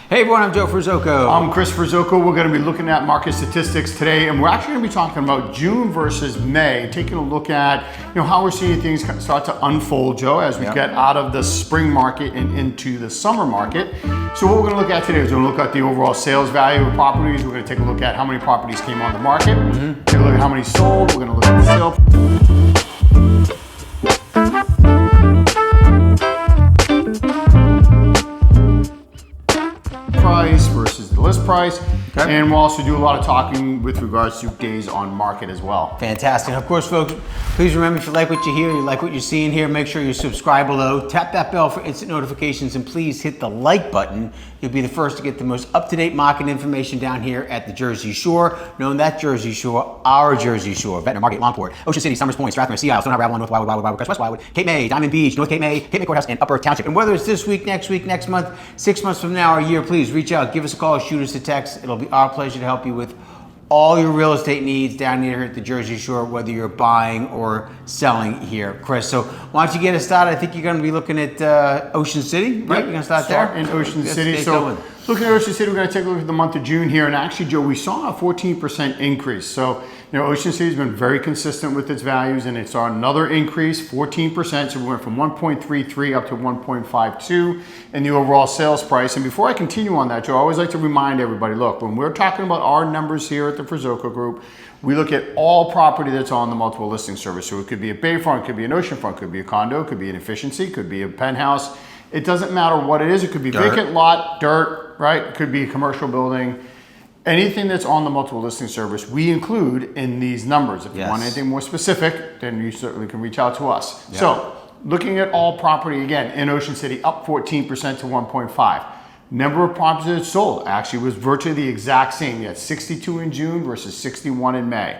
Hey everyone, I'm Joe Ferzoco. I'm Chris Ferzoco. We're going to be looking at market statistics today, and we're actually going to be talking about June versus May, taking a look at how we're seeing things start to unfold, Joe, as we get out of the spring market and into the summer market. So what we're going to look at today is we're going to look at the overall sales value of properties. We're going to take a look at how many properties came on the market. Take a look at how many sold. We're going to look at the sale price versus the list price, and we'll also do a lot of talking with regards to days on market as well. Fantastic. Of course, folks, please remember, if you like what you hear, you like what you're seeing here, make sure you subscribe below, tap that bell for instant notifications, and please hit the like button. You'll be the first to get the most up-to-date market information down here at the Jersey Shore. Known that Jersey Shore, our Jersey Shore. Ventnor Market, Longport, Ocean City, Summers Point, Strathmore, Sea Isle, Stone Harbor, Avalon, North Wildwood, Wildwood Crest, West Wildwood, Cape May, Diamond Beach, North Cape May, Courthouse, and Upper Township. And whether it's this week, next month, 6 months from now, or a year, please reach out, give us a call, shoot us a text. It'll be our pleasure to help you with all your real estate needs down here at the Jersey Shore, whether you're buying or selling here. Chris, so why don't you get us started? I think you're going to be looking at Ocean City, right? You're going to start there? In Ocean City. So looking at Ocean City, we're going to take a look at the month of June here. And actually, Joe, we saw a 14% increase. So, Ocean City has been very consistent with its values, and it saw another increase, 14%. So we went from 1.33 up to 1.52 in the overall sales price. And before I continue on that, Joe, I always like to remind everybody, look, when we're talking about our numbers here at the Ferzoco Group, we look at all property that's on the multiple listing service. So it could be a bayfront, it could be an oceanfront, it could be a condo, it could be an efficiency, it could be a penthouse. It doesn't matter what it is. It could be vacant lot, dirt, right? It could be a commercial building. Anything that's on the multiple listing service, we include in these numbers. If you want anything more specific, then you certainly can reach out to us. So looking at all property again in Ocean City, up 14% to 1.5. Number of properties that sold actually was virtually the exact same. You had 62 in June versus 61 in May.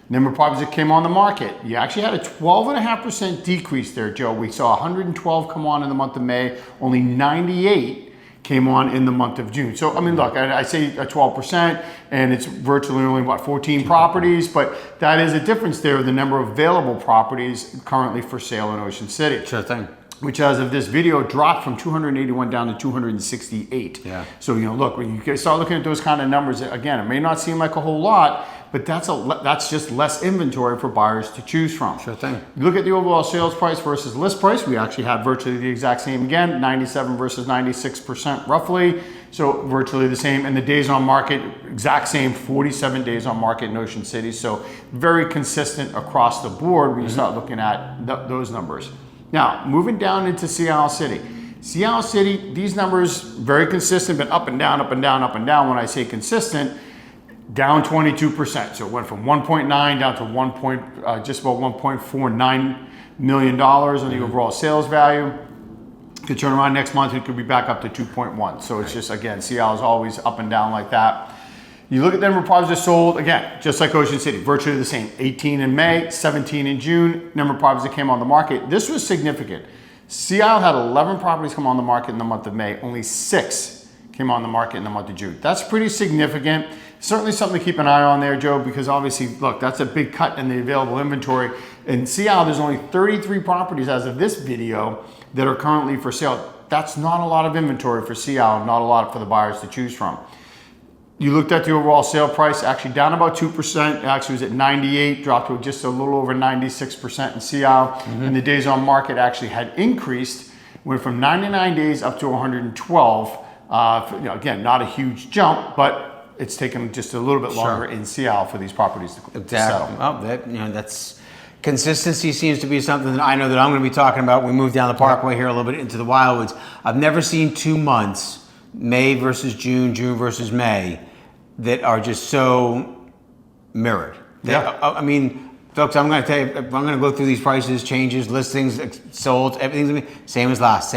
Number of properties that came on the market, you actually had a 12.5% decrease there, Joe. We saw 112 come on in the month of May, only 98 came on in the month of June. So, I mean, look, I say a 12%, and it's virtually only, 14 properties, but that is a difference there, the number of available properties currently for sale in Ocean City. Sure thing. Which, as of this video, dropped from 281 down to 268. So, look, when you start looking at those kind of numbers, again, it may not seem like a whole lot, but that's just less inventory for buyers to choose from. Sure thing. You look at the overall sales price versus list price, we actually had virtually the exact same again, 97 versus 96% roughly. So virtually the same. And the days on market, exact same, 47 days on market in Ocean City. So very consistent across the board when you start looking at those numbers. Now, moving down into Sea Isle City. Sea Isle City, these numbers, very consistent, but up and down, up and down, up and down. When I say consistent, down 22%. So it went from 1.9 down to just about $1.49 million on the overall sales value. Could turn around next month, it could be back up to 2.1. So it's just, again, Sea Isle is always up and down like that. You look at the number of properties that sold, again, just like Ocean City, virtually the same. 18 in May, 17 in June, number of properties that came on the market. This was significant. Sea Isle had 11 properties come on the market in the month of May, only 6 came on the market in the month of June. That's pretty significant. Certainly something to keep an eye on there, Joe, because obviously, look, that's a big cut in the available inventory. In Sea Isle, there's only 33 properties as of this video that are currently for sale. That's not a lot of inventory for Sea Isle, not a lot for the buyers to choose from. You looked at the overall sale price, actually down about 2%. It actually was at 98, dropped to just a little over 96% in Sea Isle. And the days on market actually had increased, went from 99 days up to 112. Again, not a huge jump, but it's taken just a little bit longer in Sea Isle for these properties to sell. Well, that's consistency seems to be something that I know that I'm going to be talking about. We moved down the Parkway here a little bit into the Wildwoods. I've never seen 2 months, May versus June, June versus May, that are just so mirrored. I mean, folks, I'm going to tell you, I'm going to go through these prices, changes, listings, sold, everything's same as last.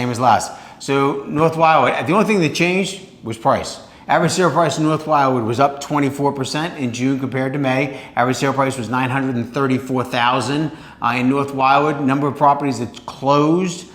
So North Wildwood, the only thing that changed was price. Average sale price in North Wildwood was up 24% in June compared to May. Average sale price was $934,000 in North Wildwood. Number of properties that closed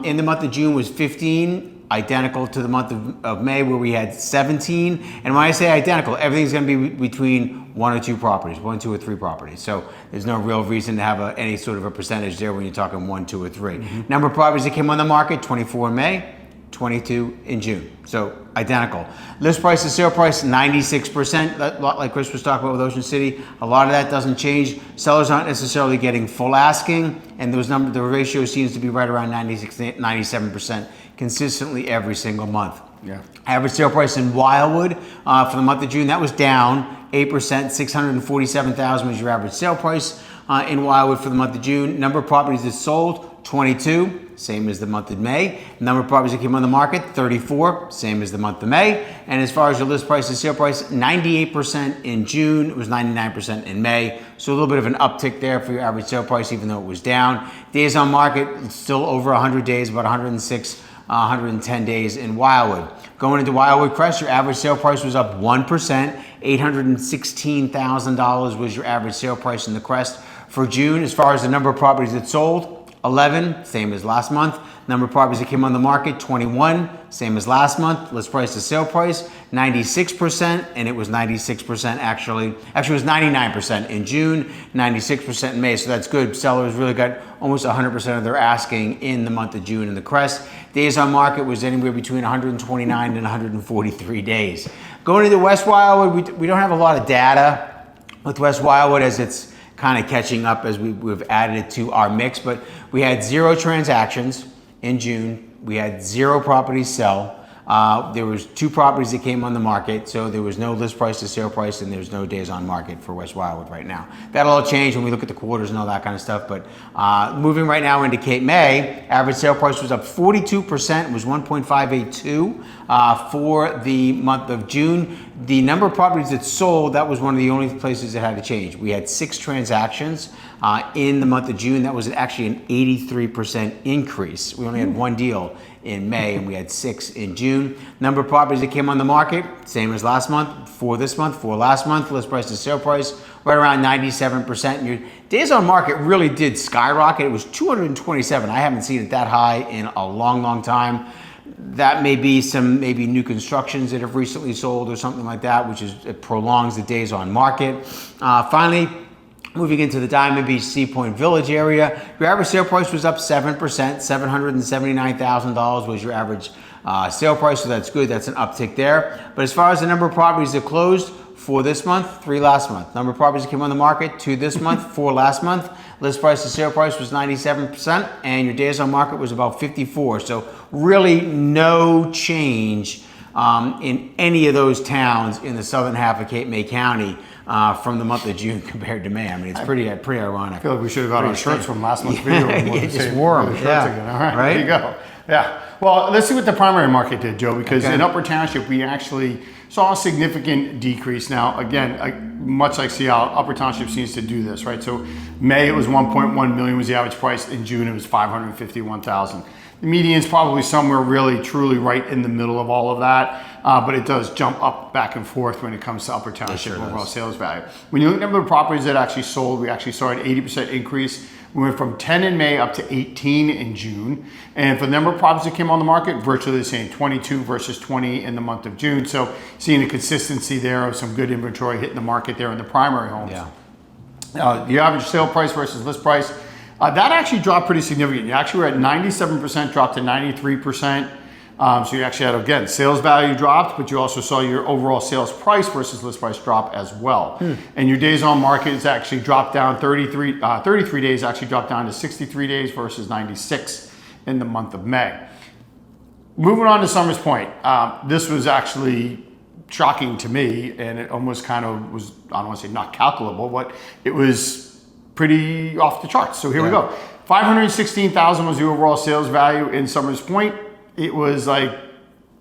in the month of June was 15. Identical to the month of May, where we had 17. And when I say identical, everything's going to be between 1 or 2 properties, 1, 2, or 3 properties. So there's no real reason to have any sort of a percentage there when you're talking 1, 2, or 3. Number of properties that came on the market, 24 in May, 22 in June. So identical. List price to sale price, 96%. Like Chris was talking about with Ocean City, a lot of that doesn't change. Sellers aren't necessarily getting full asking, and the ratio seems to be right around 96, 97% consistently every single month. Yeah. Average sale price in Wildwood for the month of June, that was down 8%. 647,000 was your average sale price in Wildwood for the month of June. Number of properties that sold, 22, same as the month of May. Number of properties that came on the market, 34, same as the month of May. And as far as your list price to sale price, 98% in June, it was 99% in May. So a little bit of an uptick there for your average sale price, even though it was down. Days on market, still over 100 days, about 106, 110 days in Wildwood. Going into Wildwood Crest, your average sale price was up 1%. $816,000 was your average sale price in the Crest for June. As far as the number of properties that sold, 11, same as last month. Number of properties that came on the market, 21, same as last month. List price to sale price, 96%, and it was 96% actually it was 99% in June, 96% in May, so that's good. Sellers really got almost 100% of their asking in the month of June in the Crest. Days on market was anywhere between 129 and 143 days. Going into West Wildwood, we don't have a lot of data with West Wildwood as it's kind of catching up as we've added it to our mix, but we had 0 transactions in June. We had 0 properties sell. There was 2 properties that came on the market, so there was no list price to sale price, and there's no days on market for West Wildwood right now. That'll all change when we look at the quarters and all that kind of stuff, but moving right now into Cape May, average sale price was up 42%, it was 1.582 for the month of June. The number of properties that sold, that was one of the only places that had to change. We had 6 transactions in the month of June. That was actually an 83% increase. We only had 1 deal in May, and we had 6 in June. Number of properties that came on the market, same as last month, for this month, for last month. List price to sale price, right around 97%. And your days on market really did skyrocket. It was 227. I haven't seen it that high in a long, long time. That may be some new constructions that have recently sold or something like that, which it prolongs the days on market. Finally, moving into the Diamond Beach Sea Point Village area, your average sale price was up 7%. $779,000 was your average sale price, so that's good. That's an uptick there. But as far as the number of properties that closed, 4 this month, 3 last month. Number of properties that came on the market, 2 this month, 4 last month. List price to sale price was 97%, and your days on market was about 54. So really no change in any of those towns in the southern half of Cape May County from the month of June compared to May. I mean, it's pretty ironic. I feel like we should have got our shirts from last month's video. Yeah, just wore them. Yeah. Again. All right, right, there you go. Yeah. Well, let's see what the primary market did, Joe, because in Upper Township, we actually saw a significant decrease. Now, again, much like Seattle, Upper Township seems to do this, right? So May, it was 1.1 million was the average price. In June, it was 551,000. The median's probably somewhere really, truly right in the middle of all of that, but it does jump up back and forth when it comes to Upper Township overall sales value. When you look at the number of properties that actually sold, we actually saw an 80% increase. We went from 10 in May up to 18 in June. And for the number of properties that came on the market, virtually the same, 22 versus 20 in the month of June. So seeing a consistency there of some good inventory hitting the market there in the primary homes. Yeah. The average sale price versus list price, that actually dropped pretty significantly. You actually were at 97%, dropped to 93%. So you actually had, again, sales value dropped, but you also saw your overall sales price versus list price drop as well. And your days on market is actually dropped down 33 days, actually dropped down to 63 days versus 96 in the month of May. Moving on to Summers Point. This was actually shocking to me, and it almost kind of was, I don't want to say not calculable, but it was pretty off the charts. So here we go. $516,000 was the overall sales value in Summers Point. It was like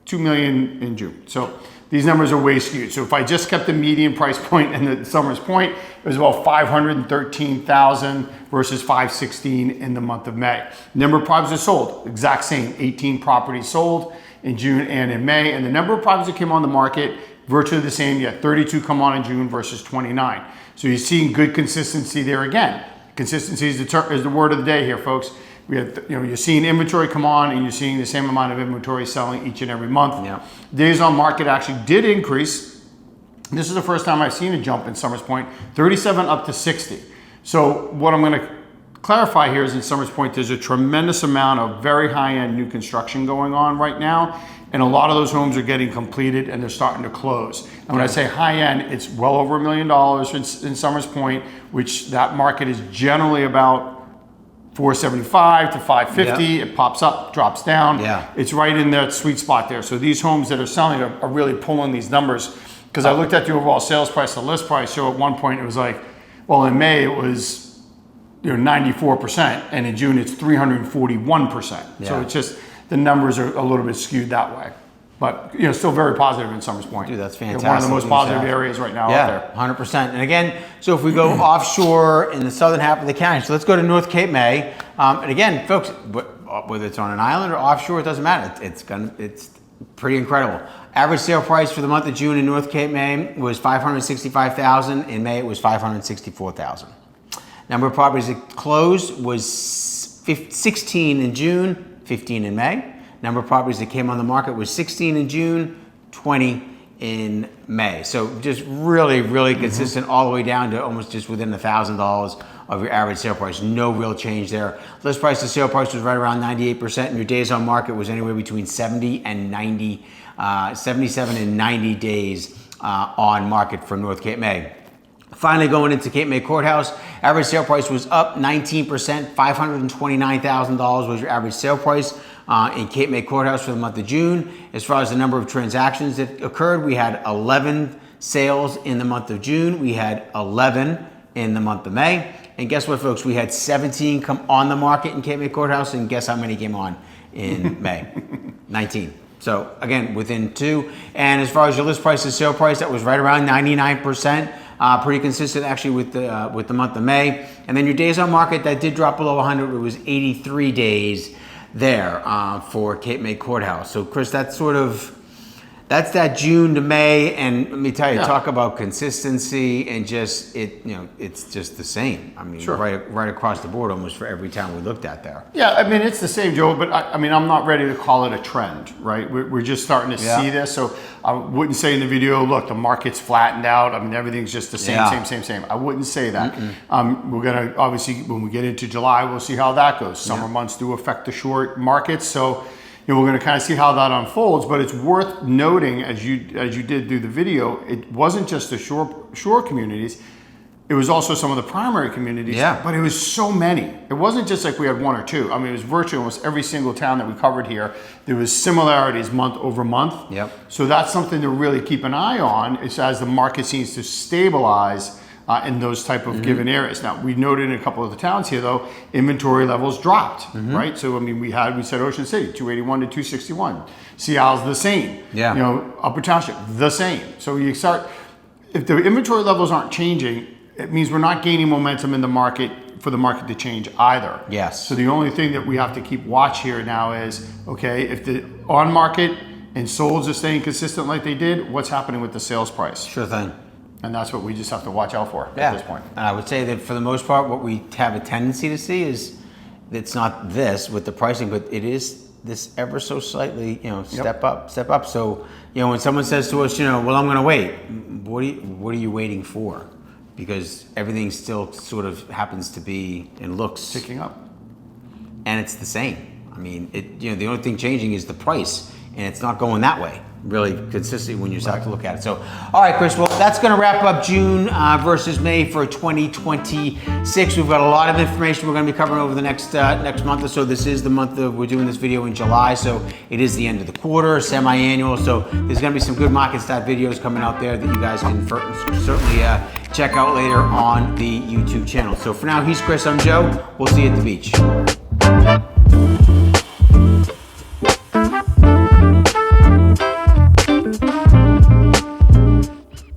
2 million in June. So these numbers are way skewed. So if I just kept the median price point in the Summers Point, it was about 513,000 versus 516 in the month of May. Number of properties that sold, exact same, 18 properties sold in June and in May. And the number of properties that came on the market, virtually the same. You had 32 come on in June versus 29. So you're seeing good consistency there again. Consistency is the word of the day here, folks. We have, you're seeing inventory come on, and you're seeing the same amount of inventory selling each and every month. Yeah. Days on market actually did increase. This is the first time I've seen a jump in Summers Point, 37 up to 60. So what I'm going to clarify here is in Summers Point, there's a tremendous amount of very high-end new construction going on right now. And a lot of those homes are getting completed and they're starting to close. And when I say high-end, it's well over $1 million in Summers Point, which that market is generally about 475 to 550. Yep. It pops up, drops down. Yeah. It's right in that sweet spot there. So these homes that are selling are really pulling these numbers. Because I looked at the overall sales price, the list price. So at one point it was like, well, in May it was 94%, and in June it's 341%. Yeah. So it's just the numbers are a little bit skewed that way. But still very positive in Summers Point. Dude, that's fantastic. One of the most positive areas right now out there. 100%. And again, so if we go offshore in the southern half of the county, so let's go to North Cape May. And again, folks, whether it's on an island or offshore, it doesn't matter. It's pretty incredible. Average sale price for the month of June in North Cape May was $565,000. In May, it was $564,000. Number of properties that closed was 16 in June, 15 in May. Number of properties that came on the market was 16 in June, 20 in May. So just really, really consistent all the way down to almost just within $1,000 of your average sale price. No real change there. List price to sale price was right around 98%, and your days on market was anywhere between 77 and 90 days on market for North Cape May. Finally, going into Cape May Courthouse, average sale price was up 19%. $529,000 was your average sale price in Cape May Courthouse for the month of June. As far as the number of transactions that occurred, we had 11 sales in the month of June. We had 11 in the month of May. And guess what, folks? We had 17 come on the market in Cape May Courthouse, and guess how many came on in May? 19. So again, within 2. And as far as your list price to sale price, that was right around 99%. Pretty consistent actually with the month of May. And then your days on market, that did drop below 100. It was 83 days there for Cape May Courthouse. So Chris, that's that June to May, and let me tell you, talk about consistency and just it's just the same. I mean, sure. right across the board almost for every town we looked at there. Yeah, I mean, it's the same, Joe, but I'm not ready to call it a trend, right? We're just starting to see this. So I wouldn't say in the video, look, the market's flattened out. I mean, everything's just the same. I wouldn't say that. We're going to, obviously, when we get into July, we'll see how that goes. Summer months do affect the short markets. So we're going to kind of see how that unfolds, but it's worth noting, as you did do the video, it wasn't just the shore communities, it was also some of the primary communities, but it was so many. It wasn't just like we had 1 or 2. I mean, it was virtually almost every single town that we covered here. There was similarities month over month. Yep. So that's something to really keep an eye on as the market seems to stabilize in those type of given areas. Now, we noted in a couple of the towns here, though, inventory levels dropped, right? So, I mean, we said Ocean City, 281 to 261. Seattle's the same. Yeah. Upper Township, the same. So if the inventory levels aren't changing, it means we're not gaining momentum in the market for the market to change either. Yes. So the only thing that we have to keep watch here now is, okay, if the on market and solds are staying consistent like they did, what's happening with the sales price? Sure thing. And that's what we just have to watch out for at this point. And I would say that for the most part, what we have a tendency to see is it's not this with the pricing, but it is this ever so slightly, step up. So, when someone says to us, well, I'm going to wait, what are you waiting for? Because everything still sort of happens to be and looks ticking up, and it's the same. I mean, the only thing changing is the price, and it's not going that way really consistently when you start to look at it. So, all right, Chris, well, that's going to wrap up June versus May for 2026. We've got a lot of information we're going to be covering over the next month or so. This is the month we're doing this video in July, so it is the end of the quarter, semi-annual. So there's going to be some good market stat videos coming out there that you guys can certainly check out later on the YouTube channel. So for now, he's Chris, I'm Joe. We'll see you at the beach.